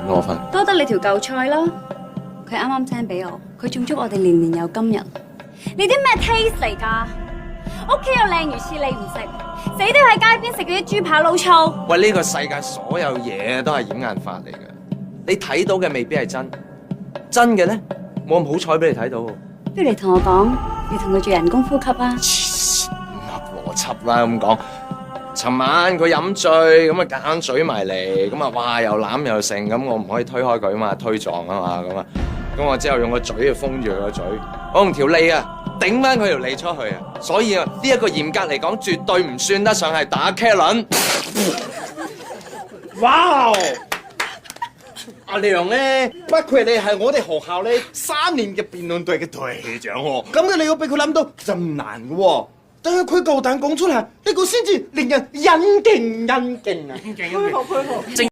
我份。多得你條舊菜啦，佢啱啱 send 俾我，佢仲祝我哋年年有今日。你啲咩 taste 嚟㗎？屋企有靚魚翅你唔食，死都要喺街邊食嗰啲豬扒老醋。喂，呢個世界所有嘢都係掩眼法嚟嘅，你睇到嘅未必係真，真嘅咧冇咁好彩俾你睇到。不如你同我講，你同佢做人工呼吸啊？唔合邏輯啦咁講。尋晚佢飲醉，咁啊夾硬嘴埋嚟，咁啊哇又攬又剩，咁我唔可以推開佢啊嘛，推撞啊嘛，咁我之後用個嘴去封住佢個嘴，我用條脷啊頂翻佢條脷出去啊，所以啊呢一個嚴格嚟講，絕對唔算得上係打茄輪。哇！阿亮咧，不愧你係我哋學校咧3年嘅辯論隊嘅隊長喎，咁嘅你要俾佢諗到就唔難嘅喎。但係佢夠膽講出嚟，呢個先至令人引敬啊！